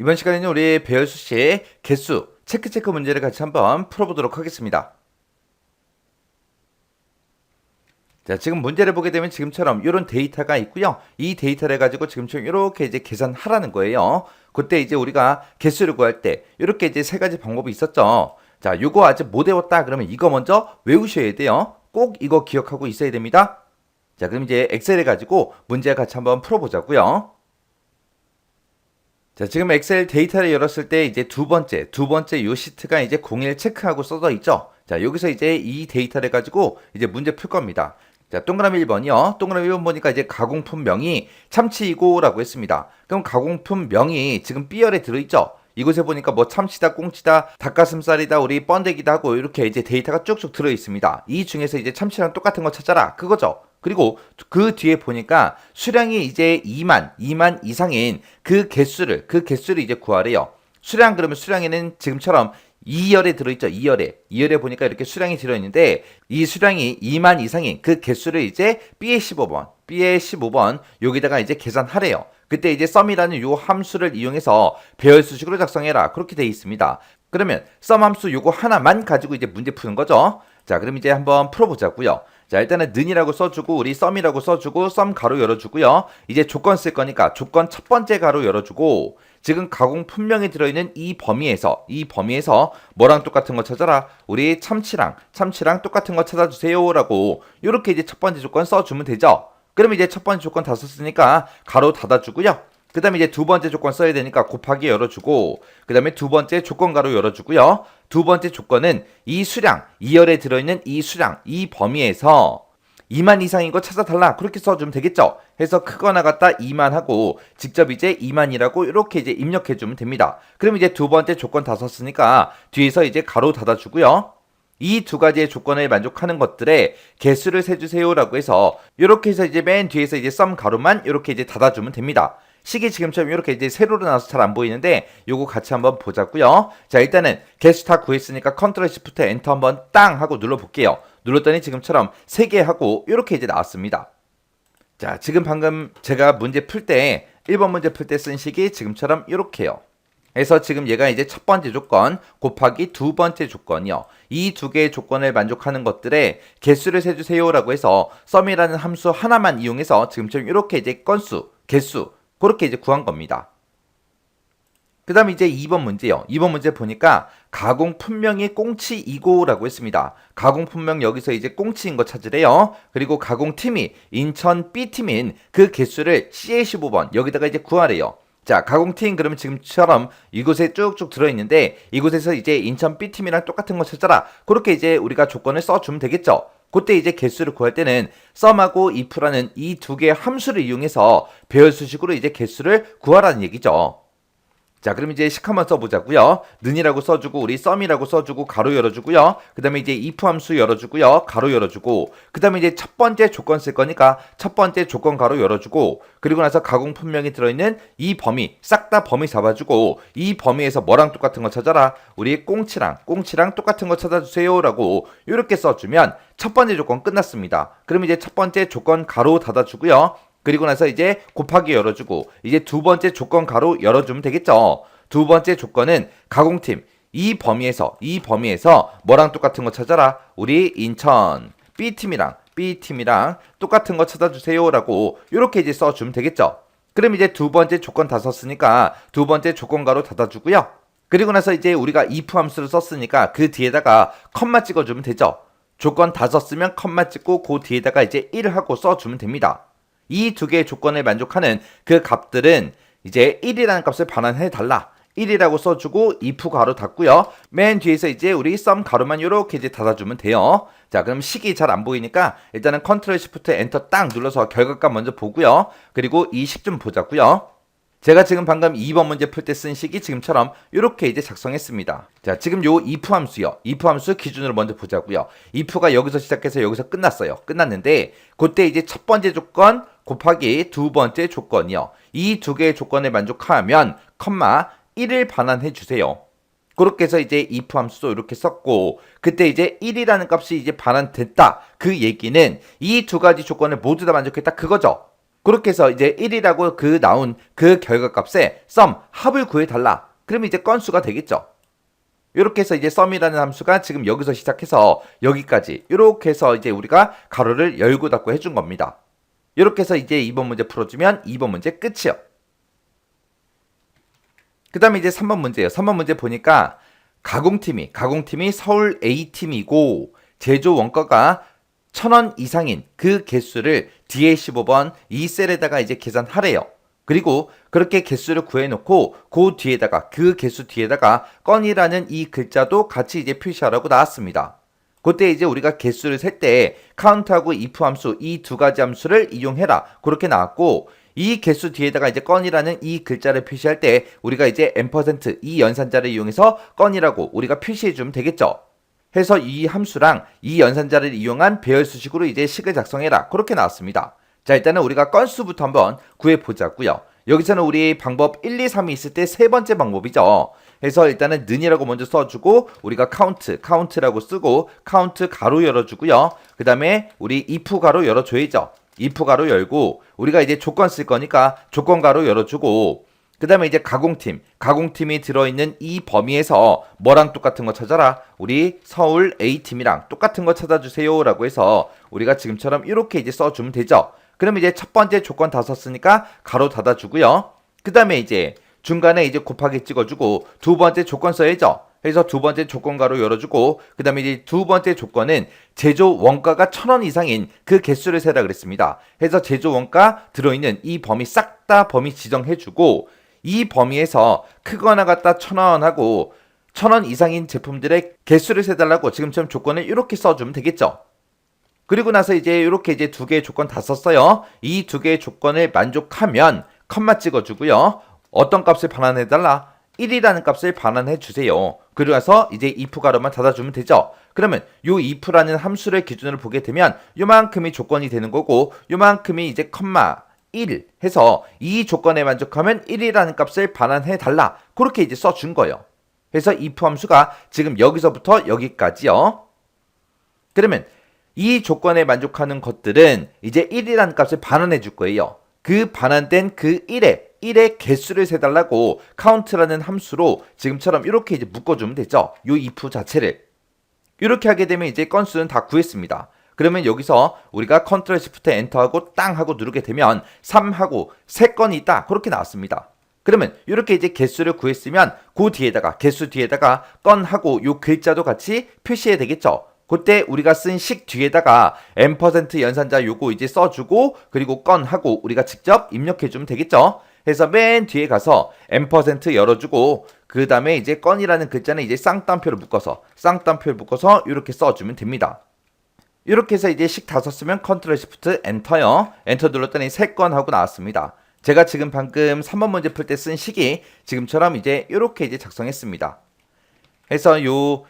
이번 시간에는 우리 배열수 씨의 개수, 체크 문제를 같이 한번 풀어보도록 하겠습니다. 자, 지금 문제를 보게 되면 지금처럼 이런 데이터가 있고요. 이 데이터를 가지고 지금처럼 이렇게 이제 계산하라는 거예요. 그때 이제 우리가 개수를 구할 때 이렇게 이제 세 가지 방법이 있었죠. 자, 요거 아직 못 외웠다 그러면 이거 먼저 외우셔야 돼요. 꼭 이거 기억하고 있어야 됩니다. 자, 그럼 이제 엑셀을 가지고 문제 같이 한번 풀어보자고요. 자, 지금 엑셀 데이터를 열었을 때 이제 두 번째 요 시트가 이제 01 체크하고 써져 있죠. 자, 여기서 이제 이 데이터를 가지고 이제 문제 풀 겁니다. 자, 동그라미 1번이요. 동그라미 1번 보니까 이제 가공품명이 참치이고라고 했습니다. 그럼 가공품명이 지금 B열에 들어있죠. 이곳에 보니까 뭐 참치다, 꽁치다, 닭가슴살이다, 우리 번데기다 하고 이렇게 이제 데이터가 쭉쭉 들어있습니다. 이 중에서 이제 참치랑 똑같은 거 찾아라. 그거죠. 그리고 그 뒤에 보니까 수량이 이제 2만 이상인 그 개수를 이제 구하래요. 수량 그러면 수량에는 지금처럼 2열에 들어있죠. 2열에 보니까 이렇게 수량이 들어있는데 이 수량이 2만 이상인 그 개수를 이제 B의 15번 여기다가 이제 계산하래요. 그때 이제 sum이라는 요 함수를 이용해서 배열수식으로 작성해라. 그렇게 돼 있습니다. 그러면 sum 함수 요거 하나만 가지고 이제 문제 푸는 거죠. 자, 그럼 이제 한번 풀어보자고요. 자, 일단은 는이라고 써주고 우리 sum이라고 써주고 sum 가로 열어주고요. 이제 조건 쓸 거니까 조건 첫 번째 가로 열어주고 지금 가공 품명이 들어있는 이 범위에서 뭐랑 똑같은 거 찾아라. 우리 참치랑 똑같은 거 찾아주세요 라고 이렇게 이제 첫 번째 조건 써주면 되죠. 그럼 이제 첫 번째 조건 다 썼으니까 가로 닫아주고요. 그 다음에 이제 두 번째 조건 써야 되니까 곱하기 열어주고 그 다음에 두 번째 조건 가로 열어주고요. 두 번째 조건은 이 수량, 2열에 들어있는 이 수량, 이 범위에서 2만 이상인 거 찾아달라. 그렇게 써주면 되겠죠. 해서 크거나 같다 2만 하고 직접 이제 2만이라고 이렇게 이제 입력해주면 됩니다. 그럼 이제 두 번째 조건 다 썼으니까 뒤에서 이제 가로 닫아주고요. 이 두 가지의 조건을 만족하는 것들의 개수를 세주세요라고 해서 이렇게 해서 이제 맨 뒤에서 이제 썸 가로만 이렇게 이제 닫아주면 됩니다. 식이 지금처럼 이렇게 이제 세로로 나와서 잘 안 보이는데 요거 같이 한번 보자고요. 자, 일단은 개수 다 구했으니까 컨트롤 시프트 엔터 한번 땅 하고 눌러볼게요. 눌렀더니 지금처럼 3개 하고 이렇게 이제 나왔습니다. 자, 지금 방금 제가 문제 풀 때 1번 문제 풀 때 쓴 식이 지금처럼 이렇게요. 그래서 지금 얘가 이제 첫 번째 조건 곱하기 두 번째 조건이요. 이 두 개의 조건을 만족하는 것들의 개수를 세주세요라고 해서 sum이라는 함수 하나만 이용해서 지금처럼 이렇게 이제 개수 그렇게 이제 구한 겁니다. 그 다음에 이제 2번 문제요. 2번 문제 보니까 가공 품명이 꽁치이고라고 했습니다. 가공 품명 여기서 이제 꽁치인 거 찾으래요. 그리고 가공팀이 인천 B팀인 그 개수를 C의 15번 여기다가 이제 구하래요. 자, 가공팀 그러면 지금처럼 이곳에 쭉쭉 들어있는데 이곳에서 이제 인천 B팀이랑 똑같은 거 찾아라. 그렇게 이제 우리가 조건을 써주면 되겠죠. 그때 이제 개수를 구할 때는 sum하고 if라는 이 두 개의 함수를 이용해서 배열수식으로 이제 개수를 구하라는 얘기죠. 자, 그럼 이제 식 한번 써보자고요. 는이라고 써주고 우리 sum이라고 써주고 가로 열어주고요. 그 다음에 이제 if 함수 열어주고요. 가로 열어주고 그 다음에 이제 첫 번째 조건 쓸 거니까 첫 번째 조건 가로 열어주고 그리고 나서 가공 품명이 들어있는 이 범위 싹 다 범위 잡아주고 이 범위에서 뭐랑 똑같은 거 찾아라. 우리 꽁치랑 똑같은 거 찾아주세요 라고 이렇게 써주면 첫 번째 조건 끝났습니다. 그럼 이제 첫 번째 조건 가로 닫아주고요. 그리고 나서 이제 곱하기 열어주고 이제 두 번째 조건 가로 열어주면 되겠죠. 두 번째 조건은 가공팀 이 범위에서 뭐랑 똑같은 거 찾아라. 우리 인천 B팀이랑 똑같은 거 찾아주세요 라고 이렇게 이제 써주면 되겠죠. 그럼 이제 두 번째 조건 다 썼으니까 두 번째 조건 가로 닫아주고요. 그리고 나서 이제 우리가 if 함수를 썼으니까 그 뒤에다가 컴마 찍어주면 되죠. 조건 다 썼으면 컴마 찍고 그 뒤에다가 이제 1 하고 써주면 됩니다. 이 두 개의 조건을 만족하는 그 값들은 이제 1이라는 값을 반환해 달라. 1이라고 써주고 if 가로 닫고요. 맨 뒤에서 이제 우리 sum 가로만 이렇게 이제 닫아주면 돼요. 자, 그럼 식이 잘 안 보이니까 일단은 컨트롤 시프트 엔터 딱 눌러서 결과값 먼저 보고요. 그리고 이 식 좀 보자고요. 제가 지금 방금 2번 문제 풀 때 쓴 식이 지금처럼 이렇게 이제 작성했습니다. 자, 지금 요 if 함수요. if 함수 기준으로 먼저 보자고요. if가 여기서 시작해서 여기서 끝났는데 그때 이제 첫 번째 조건 곱하기 두 번째 조건이요. 이 두 개의 조건을 만족하면 컴마 1을 반환해 주세요. 그렇게 해서 이제 if 함수도 이렇게 썼고 그때 이제 1이라는 값이 이제 반환됐다. 그 얘기는 이 두 가지 조건을 모두 다 만족했다 그거죠. 그렇게 해서 이제 1이라고 그 나온 그 결과값에 sum, 합을 구해달라. 그러면 이제 건수가 되겠죠. 이렇게 해서 이제 sum이라는 함수가 지금 여기서 시작해서 여기까지 이렇게 해서 이제 우리가 가로를 열고 닫고 해준 겁니다. 이렇게 해서 이제 2번 문제 풀어주면 2번 문제 끝이요. 그 다음에 이제 3번 문제예요. 3번 문제 보니까 가공팀이 서울 A팀이고 제조 원가가 1,000원 이상인 그 개수를 뒤에 15번 이 셀에다가 이제 계산하래요. 그리고 그렇게 개수를 구해놓고 그 뒤에다가 그 개수 뒤에다가 건이라는 이 글자도 같이 이제 표시하라고 나왔습니다. 그때 이제 우리가 개수를 셀 때 카운트하고 if 함수 이 두 가지 함수를 이용해라 그렇게 나왔고 이 개수 뒤에다가 이제 건이라는 이 글자를 표시할 때 우리가 이제 %, 이 연산자를 이용해서 건이라고 우리가 표시해 주면 되겠죠. 해서 이 함수랑 이 연산자를 이용한 배열수식으로 이제 식을 작성해라 그렇게 나왔습니다. 자, 일단은 우리가 건수부터 한번 구해보자고요. 여기서는 우리 방법 1, 2, 3이 있을 때 세 번째 방법이죠. 해서 일단은 는이라고 먼저 써주고 우리가 카운트라고 쓰고 카운트 가로 열어주고요. 그 다음에 우리 if 가로 열어줘야죠. if 가로 열고 우리가 이제 조건 쓸 거니까 조건 가로 열어주고 그 다음에 이제 가공팀이 들어있는 이 범위에서 뭐랑 똑같은 거 찾아라. 우리 서울 A팀이랑 똑같은 거 찾아주세요 라고 해서 우리가 지금처럼 이렇게 이제 써주면 되죠. 그럼 이제 첫 번째 조건 다 썼으니까 가로 닫아주고요. 그 다음에 이제 중간에 이제 곱하기 찍어주고 두 번째 조건 써야죠. 그래서 두 번째 조건 가로 열어주고 그 다음에 이제 두 번째 조건은 제조 원가가 1,000원 이상인 그 개수를 세라 그랬습니다. 해서 제조 원가 들어있는 이 범위 싹 다 범위 지정해주고 이 범위에서 크거나 같다 1,000원 하고 1,000원 이상인 제품들의 개수를 세달라고 지금처럼 조건을 이렇게 써주면 되겠죠. 그리고 나서 이제 이렇게 이제 두 개의 조건 다 썼어요. 이 두 개의 조건을 만족하면 컴마 찍어주고요. 어떤 값을 반환해달라? 1이라는 값을 반환해 주세요. 그리고 나서 이제 if 가로만 닫아주면 되죠. 그러면 요 if라는 함수를 기준으로 보게 되면 요만큼이 조건이 되는 거고 요만큼이 이제 컴마 1 해서 이 조건에 만족하면 1이라는 값을 반환해 달라. 그렇게 이제 써준 거예요. 그래서 if 함수가 지금 여기서부터 여기까지요. 그러면 이 조건에 만족하는 것들은 이제 1이라는 값을 반환해 줄 거예요. 그 반환된 그 1의 개수를 세달라고 count라는 함수로 지금처럼 이렇게 이제 묶어주면 되죠. 요 if 자체를. 이렇게 하게 되면 이제 건수는 다 구했습니다. 그러면 여기서 우리가 컨트롤 시프트 엔터하고 땅 하고 누르게 되면 3하고 3건이 있다. 그렇게 나왔습니다. 그러면 이렇게 이제 개수를 구했으면 그 뒤에다가 개수 뒤에다가 건하고 요 글자도 같이 표시해야 되겠죠. 그때 우리가 쓴 식 뒤에다가 %, 연산자 요거 이제 써주고 그리고 건하고 우리가 직접 입력해주면 되겠죠. 해서 맨 뒤에 가서 %, 열어주고 그 다음에 이제 건이라는 글자는 이제 쌍따옴표를 묶어서 이렇게 써주면 됩니다. 이렇게 해서 이제 식 다 썼으면 컨트롤 시프트 엔터요. 엔터 눌렀더니 3건 하고 나왔습니다. 제가 지금 방금 3번 문제 풀 때 쓴 식이 지금처럼 이제 이렇게 이제 작성했습니다. 해서 요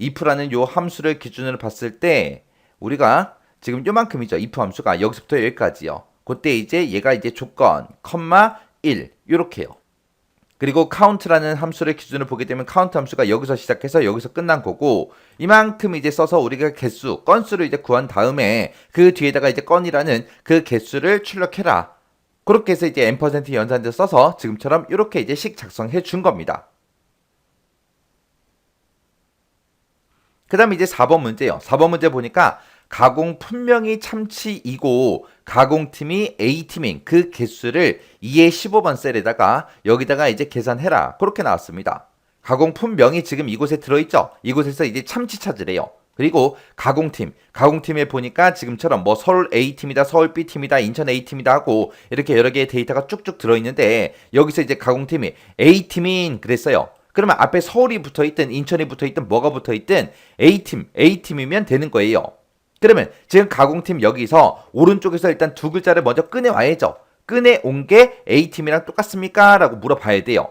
if라는 요 함수를 기준으로 봤을 때 우리가 지금 요만큼이죠. if 함수가 여기서부터 여기까지요. 그때 이제 얘가 이제 조건, 컴마 1 요렇게요. 그리고 count라는 함수를 기준으로 보게 되면 count 함수가 여기서 시작해서 여기서 끝난 거고 이만큼 이제 써서 우리가 개수, 건수를 이제 구한 다음에 그 뒤에다가 이제 건이라는 그 개수를 출력해라. 그렇게 해서 이제 %, 연산자 써서 지금처럼 이렇게 이제 식 작성해 준 겁니다. 그 다음에 이제 4번 문제요. 4번 문제 보니까 가공 분명히 참치이고 가공팀이 A팀인 그 개수를 2의 15번 셀에다가 여기다가 이제 계산해라. 그렇게 나왔습니다. 가공 분명히 지금 이곳에 들어있죠. 이곳에서 이제 참치 찾으래요. 그리고 가공팀에 보니까 지금처럼 뭐 서울 A팀이다, 서울 B팀이다, 인천 A팀이다 하고 이렇게 여러 개의 데이터가 쭉쭉 들어있는데 여기서 이제 가공팀이 A팀인 그랬어요. 그러면 앞에 서울이 붙어있든 인천이 붙어있든 뭐가 붙어있든 A팀이면 되는 거예요. 그러면 지금 가공팀 여기서 오른쪽에서 일단 두 글자를 먼저 꺼내와야죠. 꺼내온 게 A팀이랑 똑같습니까? 라고 물어봐야 돼요.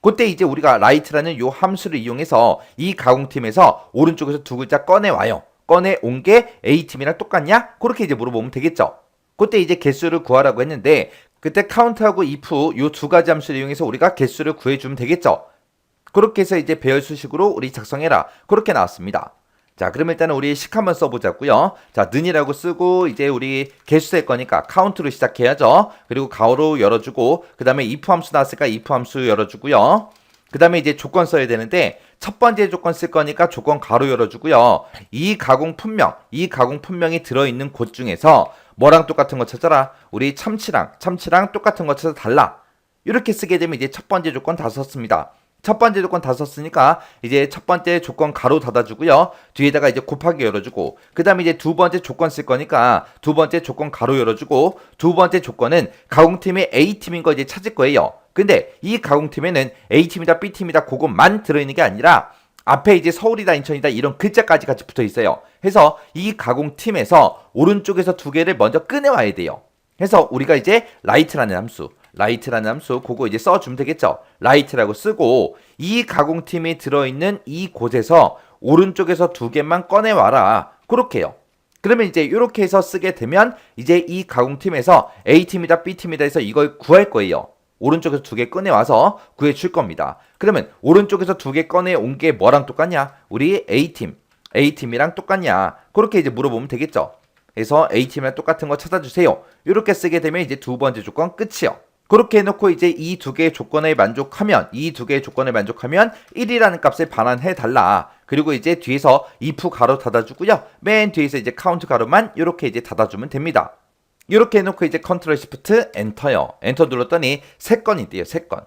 그때 이제 우리가 write라는 요 함수를 이용해서 이 가공팀에서 오른쪽에서 두 글자 꺼내와요. 꺼내온 게 A팀이랑 똑같냐? 그렇게 이제 물어보면 되겠죠. 그때 이제 개수를 구하라고 했는데 그때 count하고 if 요 두 가지 함수를 이용해서 우리가 개수를 구해주면 되겠죠. 그렇게 해서 이제 배열수식으로 우리 작성해라. 그렇게 나왔습니다. 자, 그럼 일단은 우리 식 한번 써보자고요. 자, 는이라고 쓰고 이제 우리 개수 셀 거니까 카운트로 시작해야죠. 그리고 가로 열어주고 그 다음에 if 함수 나왔으니까 if 함수 열어주고요. 그 다음에 이제 조건 써야 되는데 첫 번째 조건 쓸 거니까 조건 가로 열어주고요. 이 가공품명이 들어있는 곳 중에서 뭐랑 똑같은 거 찾아라. 우리 참치랑 똑같은 거 찾아 달라. 이렇게 쓰게 되면 이제 첫 번째 조건 다 썼습니다. 첫 번째 조건 다 썼으니까 이제 첫 번째 조건 가로 닫아주고요. 뒤에다가 이제 곱하기 열어주고 그 다음에 이제 두 번째 조건 쓸 거니까 두 번째 조건 가로 열어주고 두 번째 조건은 가공팀의 A팀인 거 이제 찾을 거예요. 근데 이 가공팀에는 A팀이다 B팀이다 그것만 들어있는 게 아니라 앞에 이제 서울이다 인천이다 이런 글자까지 같이 붙어 있어요. 해서 이 가공팀에서 오른쪽에서 두 개를 먼저 꺼내와야 돼요. 해서 우리가 이제 라이트라는 함수 그거 이제 써주면 되겠죠. 라이트라고 쓰고 이 가공팀이 들어있는 이 곳에서 오른쪽에서 두 개만 꺼내와라. 그렇게요. 그러면 이제 이렇게 해서 쓰게 되면 이제 이 가공팀에서 A팀이다 B팀이다 해서 이걸 구할 거예요. 오른쪽에서 두 개 꺼내와서 구해 줄 겁니다. 그러면 오른쪽에서 두 개 꺼내온 게 뭐랑 똑같냐? 우리 A팀이랑 똑같냐? 그렇게 이제 물어보면 되겠죠. 그래서 A팀이랑 똑같은 거 찾아주세요. 이렇게 쓰게 되면 이제 두 번째 조건 끝이요. 그렇게 해놓고 이제 이 두 개의 조건에 만족하면 1이라는 값을 반환해 달라. 그리고 이제 뒤에서 if 가로 닫아주고요. 맨 뒤에서 이제 카운트 가로만 이렇게 이제 닫아주면 됩니다. 이렇게 해놓고 이제 컨트롤 시프트 엔터요. 엔터 눌렀더니 3건이 돼요. 3건.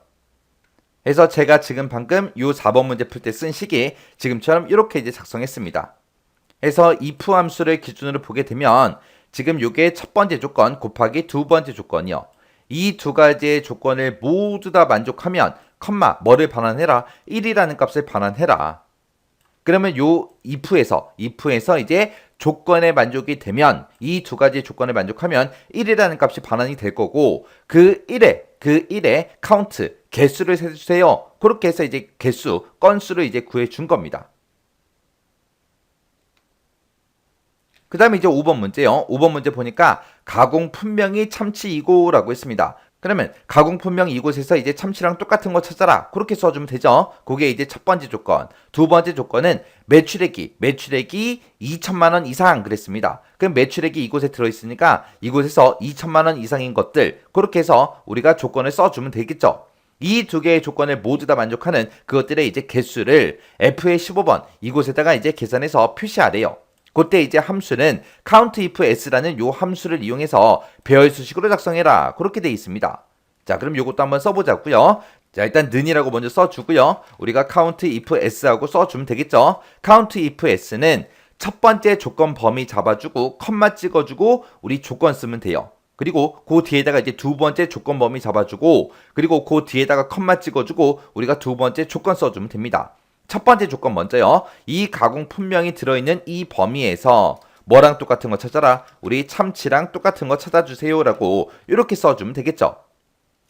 그래서 제가 지금 방금 요 4번 문제 풀 때 쓴 식이 지금처럼 이렇게 이제 작성했습니다. 그래서 if 함수를 기준으로 보게 되면 지금 요게 첫 번째 조건 곱하기 두 번째 조건이요. 이 두 가지의 조건을 모두 다 만족하면 뭐를 반환해라? 1이라는 값을 반환해라. 그러면 요 if에서 이제 조건에 만족이 되면 이 두 가지 조건에 만족하면 1이라는 값이 반환이 될 거고 그 1에 카운트 개수를 세주세요. 그렇게 해서 이제 건수를 이제 구해 준 겁니다. 그 다음에 이제 5번 문제요. 5번 문제 보니까 가공품명이 참치이고라고 했습니다. 그러면 가공품명 이곳에서 이제 참치랑 똑같은 거 찾아라. 그렇게 써주면 되죠. 그게 이제 첫 번째 조건. 두 번째 조건은 매출액이 2천만 원 이상 그랬습니다. 그럼 매출액이 이곳에 들어있으니까 이곳에서 2천만 원 이상인 것들 그렇게 해서 우리가 조건을 써주면 되겠죠. 이 두 개의 조건을 모두 다 만족하는 그것들의 이제 개수를 F의 15번 이곳에다가 이제 계산해서 표시하래요. 그때 이제 함수는 count if s라는 요 함수를 이용해서 배열수식으로 작성해라. 그렇게 돼 있습니다. 자, 그럼 요것도 한번 써보자고요. 자, 일단 는이라고 먼저 써주고요. 우리가 count if s하고 써주면 되겠죠. count if s는 첫 번째 조건 범위 잡아주고 컴마 찍어주고 우리 조건 쓰면 돼요. 그리고 그 뒤에다가 이제 두 번째 조건 범위 잡아주고 그리고 그 뒤에다가 컴마 찍어주고 우리가 두 번째 조건 써주면 됩니다. 첫 번째 조건 먼저요. 이 가공품명이 들어있는 이 범위에서 뭐랑 똑같은 거 찾아라. 우리 참치랑 똑같은 거 찾아주세요. 라고 이렇게 써주면 되겠죠.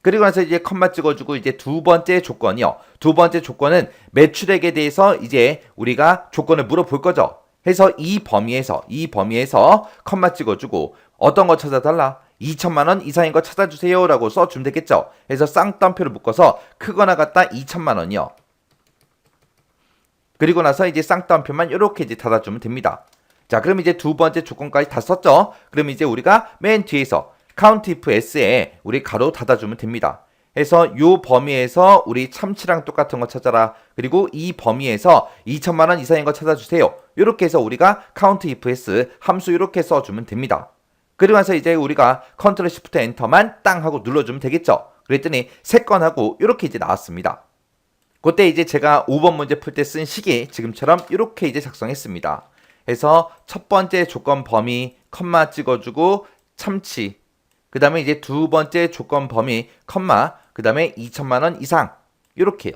그리고 나서 이제 컴마 찍어주고 이제 두 번째 조건이요. 두 번째 조건은 매출액에 대해서 이제 우리가 조건을 물어볼 거죠. 해서 이 범위에서 컴마 찍어주고 어떤 거 찾아달라? 2천만 원 이상인 거 찾아주세요. 라고 써주면 되겠죠. 그래서 쌍따옴표를 묶어서 크거나 같다 2천만 원이요. 그리고 나서 이제 쌍따옴표만 이렇게 이제 닫아주면 됩니다. 자, 그럼 이제 두 번째 조건까지 다 썼죠? 그럼 이제 우리가 맨 뒤에서 count if s에 우리 가로 닫아주면 됩니다. 해서 요 범위에서 우리 참치랑 똑같은 거 찾아라. 그리고 이 범위에서 2천만 원 이상인 거 찾아주세요. 이렇게 해서 우리가 count if s 함수 이렇게 써주면 됩니다. 그리고 나서 이제 우리가 컨트롤 시프트 엔터만 땅 하고 눌러주면 되겠죠? 그랬더니 3건 하고 이렇게 이제 나왔습니다. 그때 이제 제가 5번 문제 풀 때 쓴 식이 지금처럼 이렇게 이제 작성했습니다. 그래서 첫 번째 조건 범위 컴마 찍어주고 참치 그 다음에 이제 두 번째 조건 범위 컴마 그 다음에 2천만 원 이상 이렇게요.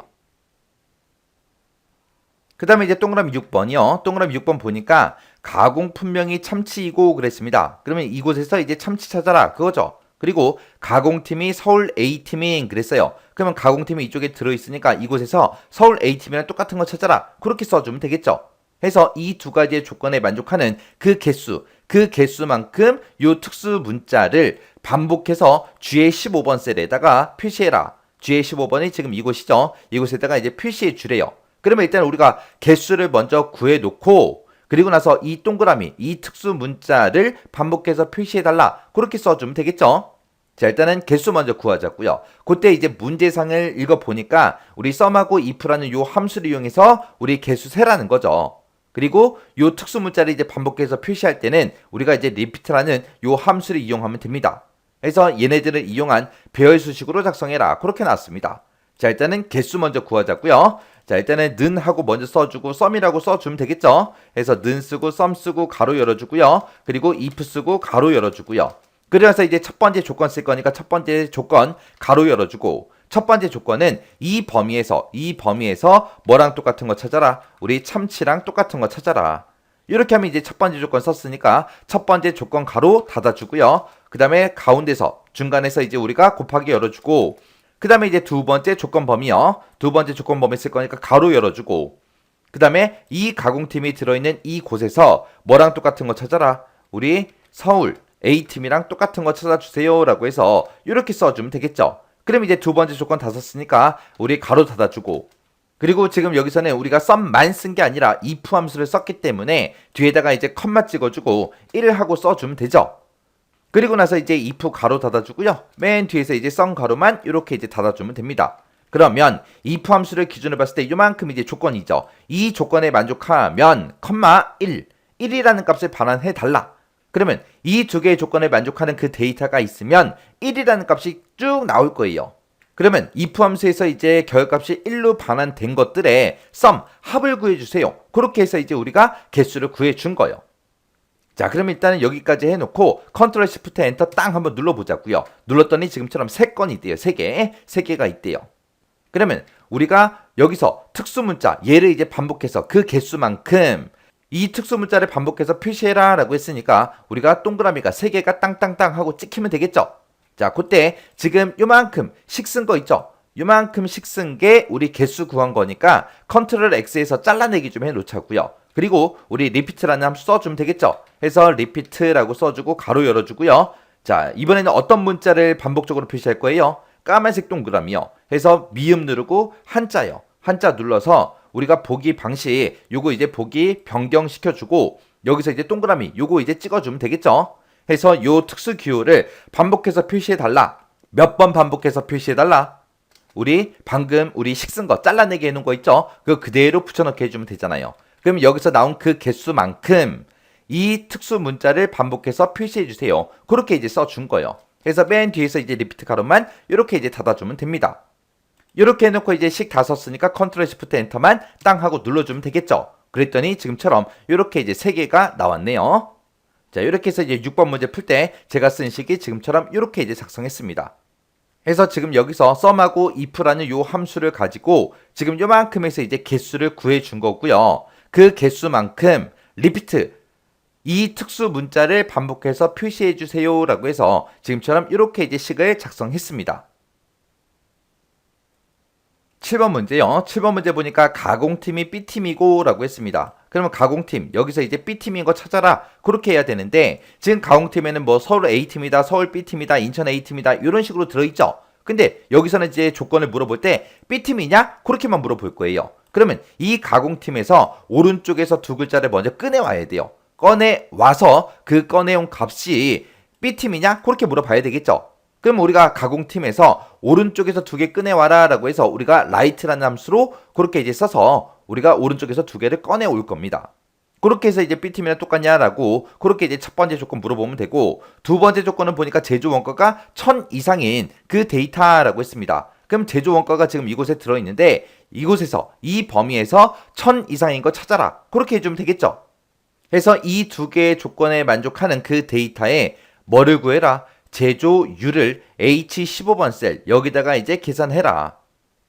그 다음에 이제 동그라미 6번이요. 동그라미 6번 보니까 가공품명이 참치이고 그랬습니다. 그러면 이곳에서 이제 참치 찾아라 그거죠. 그리고 가공팀이 서울 A팀인 그랬어요. 그러면 가공팀이 이쪽에 들어있으니까 이곳에서 서울 A팀이랑 똑같은 거 찾아라. 그렇게 써주면 되겠죠. 해서 이 두 가지의 조건에 만족하는 그 개수만큼 요 특수 문자를 반복해서 G의 15번 셀에다가 표시해라. G의 15번이 지금 이곳이죠. 이곳에다가 이제 표시해 주래요. 그러면 일단 우리가 개수를 먼저 구해놓고 그리고 나서 이 동그라미, 이 특수 문자를 반복해서 표시해달라. 그렇게 써주면 되겠죠? 자, 일단은 개수 먼저 구하자고요. 그때 이제 문제상을 읽어보니까 우리 썸하고 if라는 요 함수를 이용해서 우리 개수 세라는 거죠. 그리고 요 특수 문자를 이제 반복해서 표시할 때는 우리가 이제 repeat라는 요 함수를 이용하면 됩니다. 그래서 얘네들을 이용한 배열 수식으로 작성해라. 그렇게 나왔습니다. 자, 일단은 개수 먼저 구하자고요. 자, 일단은 는 하고 먼저 써주고 썸이라고 써주면 되겠죠. 그래서 는 쓰고 썸 쓰고 가로 열어주고요. 그리고 if 쓰고 가로 열어주고요. 그래서 이제 첫 번째 조건 쓸 거니까 첫 번째 조건 가로 열어주고, 첫 번째 조건은 이 범위에서 뭐랑 똑같은 거 찾아라. 우리 참치랑 똑같은 거 찾아라. 이렇게 하면 이제 첫 번째 조건 썼으니까 첫 번째 조건 가로 닫아주고요. 그 다음에 가운데서 중간에서 이제 우리가 곱하기 열어주고, 그 다음에 이제 두 번째 조건 범위요. 두 번째 조건 범위 쓸 거니까 가로 열어주고, 그 다음에 이 가공팀이 들어있는 이 곳에서 뭐랑 똑같은 거 찾아라. 우리 서울 A팀이랑 똑같은 거 찾아주세요 라고 해서 이렇게 써주면 되겠죠. 그럼 이제 두 번째 조건 다 썼으니까 우리 가로 닫아주고, 그리고 지금 여기서는 우리가 썸만 쓴 게 아니라 if 함수를 썼기 때문에 뒤에다가 이제 컴마 찍어주고 1 하고 써주면 되죠. 그리고 나서 이제 if 가로 닫아주고요. 맨 뒤에서 이제 썸 가로만 이렇게 이제 닫아주면 됩니다. 그러면 if 함수를 기준으로 봤을 때 이만큼 이제 조건이죠. 이 조건에 만족하면 컴마 1이라는 값을 반환해 달라. 그러면 이 두 개의 조건에 만족하는 그 데이터가 있으면 1이라는 값이 쭉 나올 거예요. 그러면 if 함수에서 이제 결값이 1로 반환된 것들의 썸, 합을 구해주세요. 그렇게 해서 이제 우리가 개수를 구해준 거예요. 자, 그럼 일단은 여기까지 해놓고 컨트롤 시프트 엔터 땅 한번 눌러보자고요. 눌렀더니 지금처럼 3건이 있대요. 3개가 있대요. 그러면 우리가 여기서 특수 문자 얘를 이제 반복해서 그 개수만큼 이 특수 문자를 반복해서 표시해라 라고 했으니까 우리가 동그라미가 3개가 땅땅땅 하고 찍히면 되겠죠. 자, 그때 지금 요만큼 식 쓴 거 있죠. 요만큼 식 쓴 게 우리 개수 구한 거니까 컨트롤 X에서 잘라내기 좀 해놓자고요. 그리고 우리 repeat라는 함수 써주면 되겠죠. 해서 repeat라고 써주고 가로 열어주고요. 자, 이번에는 어떤 문자를 반복적으로 표시할 거예요? 까만색 동그라미요. 해서 미음 누르고 한자요. 한자 눌러서 우리가 보기 방식 요거 이제 보기 변경시켜주고, 여기서 이제 동그라미 요거 이제 찍어주면 되겠죠. 해서 요 특수 기호를 반복해서 표시해달라. 몇 번 반복해서 표시해달라. 우리 방금 우리 식 쓴 거 잘라내기 해놓은 거 있죠. 그거 그대로 붙여넣기 해주면 되잖아요. 그럼 여기서 나온 그 개수만큼 이 특수 문자를 반복해서 표시해주세요. 그렇게 이제 써준 거예요. 그래서 맨 뒤에서 이제 리피트 가로만 이렇게 이제 닫아주면 됩니다. 이렇게 해놓고 이제 식 다 썼으니까 컨트롤 시프트 엔터만 땅 하고 눌러주면 되겠죠. 그랬더니 지금처럼 이렇게 이제 3개가 나왔네요. 자, 이렇게 해서 이제 6번 문제 풀 때 제가 쓴 식이 지금처럼 이렇게 이제 작성했습니다. 그래서 지금 여기서 썸하고 if라는 요 함수를 가지고 지금 요만큼에서 이제 개수를 구해준 거고요. 그 개수만큼 repeat, 이 특수 문자를 반복해서 표시해 주세요 라고 해서 지금처럼 이렇게 이제 식을 작성했습니다. 7번 문제요. 7번 문제 보니까 가공팀이 B팀이고 라고 했습니다. 그러면 가공팀, 여기서 이제 B팀인 거 찾아라. 그렇게 해야 되는데 지금 가공팀에는 뭐 서울 A팀이다, 서울 B팀이다, 인천 A팀이다 이런 식으로 들어있죠. 근데 여기서는 이제 조건을 물어볼 때 B팀이냐? 그렇게만 물어볼 거예요. 그러면 이 가공팀에서 오른쪽에서 두 글자를 먼저 꺼내와야 돼요. 꺼내와서 그 꺼내온 값이 B팀이냐? 그렇게 물어봐야 되겠죠. 그럼 우리가 가공팀에서 오른쪽에서 2개 꺼내와라 라고 해서 우리가 right라는 함수로 그렇게 이제 써서 우리가 오른쪽에서 2개를 꺼내올 겁니다. 그렇게 해서 이제 B팀이랑 똑같냐라고 그렇게 이제 첫 번째 조건 물어보면 되고, 두 번째 조건은 보니까 제조 원가가 1000 이상인 그 데이터라고 했습니다. 그럼 제조 원가가 지금 이곳에 들어있는데 이곳에서 이 범위에서 1000 이상인 거 찾아라. 그렇게 해주면 되겠죠. 그래서 이 두 개의 조건에 만족하는 그 데이터에 뭐를 구해라? 제조율을 H15번 셀 여기다가 이제 계산해라.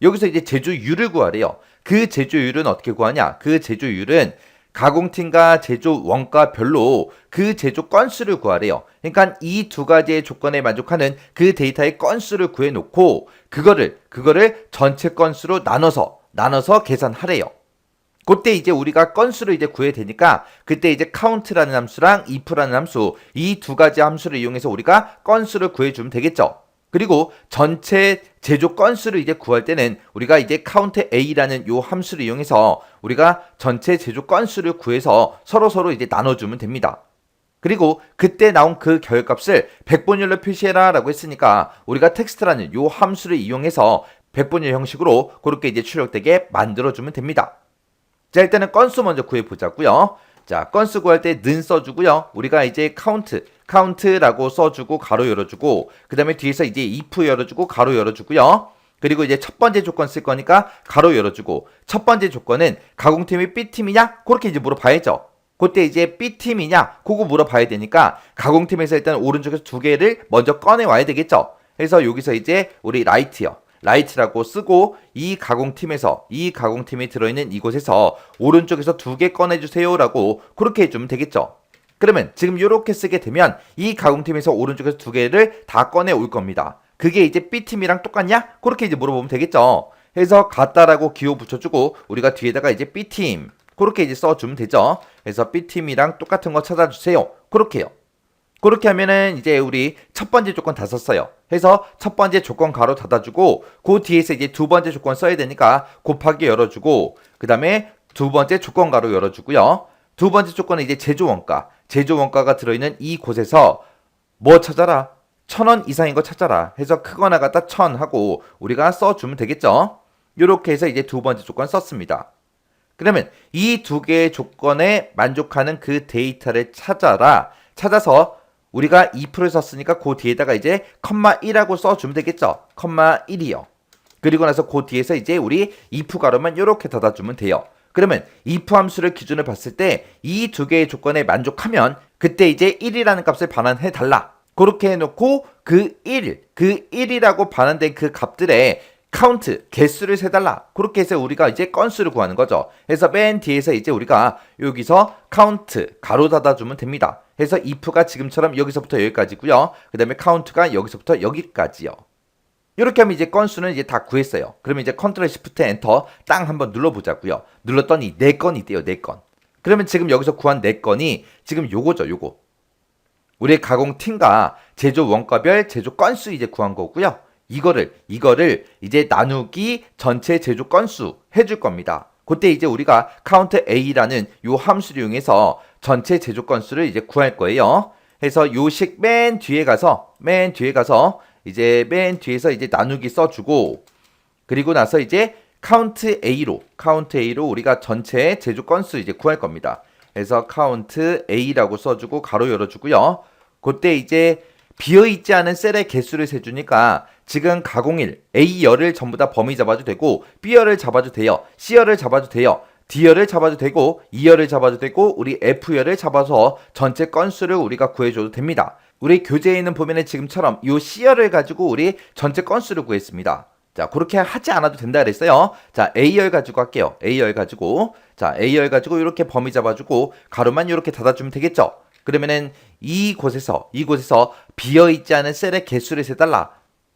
여기서 이제 제조율을 구하래요. 그 제조율은 어떻게 구하냐? 그 제조율은 가공팀과 제조 원가별로 그 제조 건수를 구하래요. 그러니까 이 두 가지의 조건에 만족하는 그 데이터의 건수를 구해놓고 그거를 전체 건수로 나눠서 계산하래요. 그때 이제 우리가 건수를 이제 구해야 되니까 그때 이제 count라는 함수랑 if라는 함수 이 두 가지 함수를 이용해서 우리가 건수를 구해주면 되겠죠. 그리고 전체 제조 건수를 이제 구할 때는 우리가 이제 count a라는 요 함수를 이용해서 우리가 전체 제조 건수를 구해서 서로 이제 나눠주면 됩니다. 그리고 그때 나온 그 결값을 백분율로 표시해라 라고 했으니까 우리가 텍스트라는 요 함수를 이용해서 백분율 형식으로 그렇게 이제 출력되게 만들어주면 됩니다. 자, 일단은 건수 먼저 구해보자고요. 자, 건수 구할 때 는 써주고요. 우리가 이제 count라고 써주고 가로 열어주고 그 다음에 뒤에서 이제 if 열어주고 가로 열어주고요. 그리고 이제 첫 번째 조건 쓸 거니까 가로 열어주고 첫 번째 조건은 가공팀이 B팀이냐? 그렇게 이제 물어봐야죠. 그때 이제 B팀이냐? 그거 물어봐야 되니까 가공팀에서 일단 오른쪽에서 두 개를 먼저 꺼내 와야 되겠죠. 그래서 여기서 이제 우리 라이트라고 쓰고 이 가공팀이 들어있는 이곳에서 오른쪽에서 두 개 꺼내주세요 라고 그렇게 해주면 되겠죠. 그러면 지금 이렇게 쓰게 되면 이 가공팀에서 오른쪽에서 두 개를 다 꺼내 올 겁니다. 그게 이제 B팀이랑 똑같냐? 그렇게 이제 물어보면 되겠죠. 그래서 같다라고 기호 붙여주고 우리가 뒤에다가 이제 B팀 그렇게 이제 써주면 되죠. 그래서 B팀이랑 똑같은 거 찾아주세요. 그렇게요. 그렇게 하면은 이제 우리 첫 번째 조건 다 썼어요. 해서 첫 번째 조건 가로 닫아주고 그 뒤에서 이제 두 번째 조건 써야 되니까 곱하기 열어주고 그 다음에 두 번째 조건 가로 열어주고요. 두 번째 조건은 이제 제조원가가 들어있는 이곳에서 뭐 찾아라? 1,000원 이상인 거 찾아라. 해서 크거나 같다 1,000 하고 우리가 써주면 되겠죠. 이렇게 해서 이제 두 번째 조건 썼습니다. 그러면 이 두 개의 조건에 만족하는 그 데이터를 찾아서 우리가 2%를 썼으니까 그 뒤에다가 이제 1이라고 써주면 되겠죠. 1이요. 그리고 나서 그 뒤에서 이제 우리 if 가로만 이렇게 닫아주면 돼요. 그러면 if 함수를 기준으로 봤을 때 이 두 개의 조건에 만족하면 그때 이제 1이라는 값을 반환해 달라. 그렇게 해놓고 그 1이라고 반환된 그 값들의 카운트, 개수를 세달라. 그렇게 해서 우리가 이제 건수를 구하는 거죠. 그래서 맨 뒤에서 이제 우리가 여기서 카운트, 가로 닫아주면 됩니다. 그래서 if가 지금처럼 여기서부터 여기까지고요. 그 다음에 카운트가 여기서부터 여기까지요. 이렇게 하면 이제 건수는 이제 다 구했어요. 그러면 이제 컨트롤 시프트 엔터 땅 한번 눌러보자고요. 눌렀더니 4건이 있대요. 4건. 그러면 지금 여기서 구한 4건이 지금 요거죠. 요거. 우리의 가공팀과 제조 원가별 제조 건수 이제 구한 거고요. 이거를 이제 나누기 전체 제조 건수 해줄 겁니다. 그때 이제 우리가 count a라는 요 함수를 이용해서 전체 제조 건수를 이제 구할 거예요. 해서 요식 맨 뒤에 가서 이제 맨 뒤에서 이제 나누기 써주고 그리고 나서 이제 count a로 우리가 전체 제조 건수 이제 구할 겁니다. 그래서 count a라고 써주고 가로 열어주고요. 그때 이제 비어있지 않은 셀의 개수를 세주니까 지금 가공일 A열을 전부 다 범위 잡아도 되고 B열을 잡아도 돼요. C열을 잡아도 돼요. D열을 잡아도 되고 E열을 잡아도 되고 우리 F열을 잡아서 전체 건수를 우리가 구해줘도 됩니다. 우리 교재에 있는 보면은 지금처럼 이 C열을 가지고 우리 전체 건수를 구했습니다. 자, 그렇게 하지 않아도 된다 그랬어요. 자, A열 가지고 할게요. A열 가지고 이렇게 범위 잡아주고 가로만 이렇게 닫아주면 되겠죠. 그러면은 이곳에서 비어있지 않은 셀의 개수를 세달라.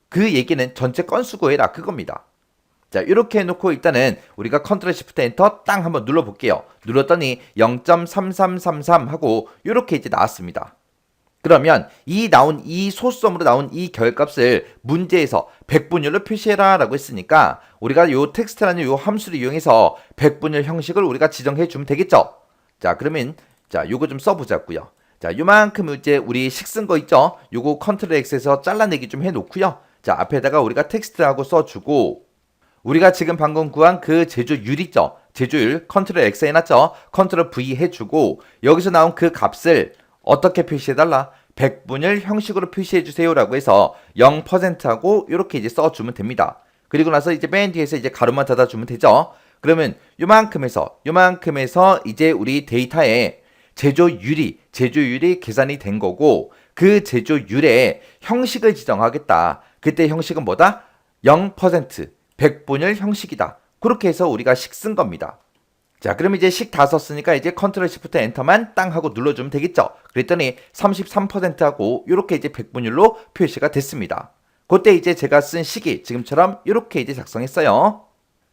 그 얘기는 전체 건수 구해라 그겁니다. 자, 이렇게 해놓고 일단은 우리가 컨트롤 시프트 엔터 땅 한번 눌러볼게요. 눌렀더니 0.3333 하고 이렇게 이제 나왔습니다. 그러면 이 소수점으로 나온 이 결값을 문제에서 백분율로 표시해라 라고 했으니까 우리가 요 텍스트라는 요 함수를 이용해서 백분율 형식을 우리가 지정해 주면 되겠죠. 자, 그러면 요거 좀 써보자고요. 자, 요만큼 이제 우리 식 쓴 거 있죠? 요거 컨트롤 X에서 잘라내기 좀 해놓고요. 자, 앞에다가 우리가 텍스트하고 써주고 우리가 지금 방금 구한 그 제조율 있죠? 제조율 컨트롤 X 해놨죠? 컨트롤 V 해주고 여기서 나온 그 값을 어떻게 표시해달라? 백분율 형식으로 표시해주세요 라고 해서 0%하고 이렇게 이제 써주면 됩니다. 그리고 나서 이제 맨 뒤에서 이제 가로만 닫아주면 되죠? 그러면 요만큼에서 이제 우리 데이터에 제조율이 계산이 된 거고 그 제조율의 형식을 지정하겠다. 그때 형식은 뭐다? 0% 백분율 형식이다. 그렇게 해서 우리가 식 쓴 겁니다. 자, 그럼 이제 식 다 썼으니까 이제 컨트롤 시프트 엔터만 땅 하고 눌러주면 되겠죠. 그랬더니 33% 하고 이렇게 이제 백분율로 표시가 됐습니다. 그때 이제 제가 쓴 식이 지금처럼 이렇게 이제 작성했어요.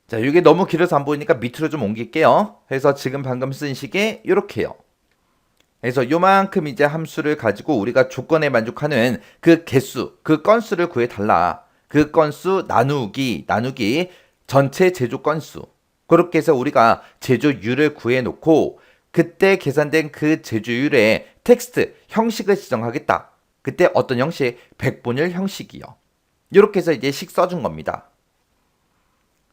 자, 이게 너무 길어서 안 보이니까 밑으로 좀 옮길게요. 그래서 지금 방금 쓴 식이 이렇게요. 그래서 요만큼 이제 함수를 가지고 우리가 조건에 만족하는 그 개수, 그 건수를 구해달라. 그 건수 나누기 전체 제조 건수. 그렇게 해서 우리가 제조율을 구해놓고 그때 계산된 그 제조율의 텍스트 형식을 지정하겠다. 그때 어떤 형식? 백분율 형식이요. 이렇게 해서 이제 식 써준 겁니다.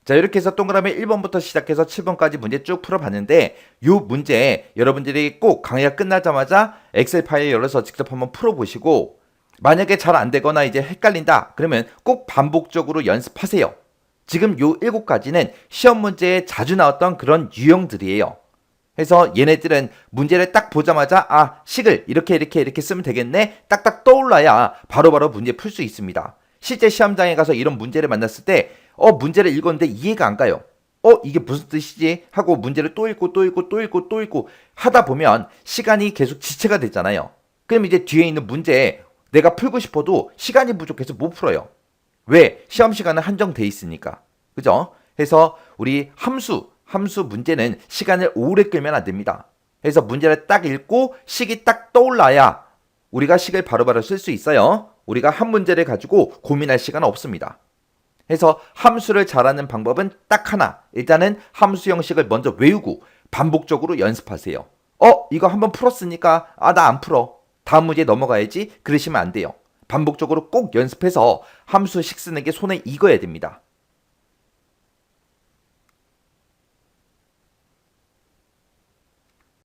자, 이렇게 해서 동그라미 1번부터 시작해서 7번까지 문제 쭉 풀어봤는데 이 문제 여러분들이 꼭 강의가 끝나자마자 엑셀 파일 열어서 직접 한번 풀어보시고 만약에 잘 안 되거나 이제 헷갈린다 그러면 꼭 반복적으로 연습하세요. 지금 요 7가지는 시험 문제에 자주 나왔던 그런 유형들이에요. 그래서 얘네들은 문제를 딱 보자마자 식을 이렇게 쓰면 되겠네 딱딱 떠올라야 바로바로 문제 풀 수 있습니다. 실제 시험장에 가서 이런 문제를 만났을 때 문제를 읽었는데 이해가 안 가요. 이게 무슨 뜻이지? 하고 문제를 또 읽고 하다 보면 시간이 계속 지체가 됐잖아요. 그럼 이제 뒤에 있는 문제 내가 풀고 싶어도 시간이 부족해서 못 풀어요. 왜? 시험 시간은 한정돼 있으니까. 그죠? 그래서 우리 함수 문제는 시간을 오래 끌면 안 됩니다. 그래서 문제를 딱 읽고 식이 딱 떠올라야 우리가 식을 바로바로 쓸 수 있어요. 우리가 한 문제를 가지고 고민할 시간 없습니다. 그래서 함수를 잘하는 방법은 딱 하나. 일단은 함수 형식을 먼저 외우고 반복적으로 연습하세요. 이거 한번 풀었으니까 나 안 풀어. 다음 문제 넘어가야지. 그러시면 안 돼요. 반복적으로 꼭 연습해서 함수식 쓰는 게 손에 익어야 됩니다.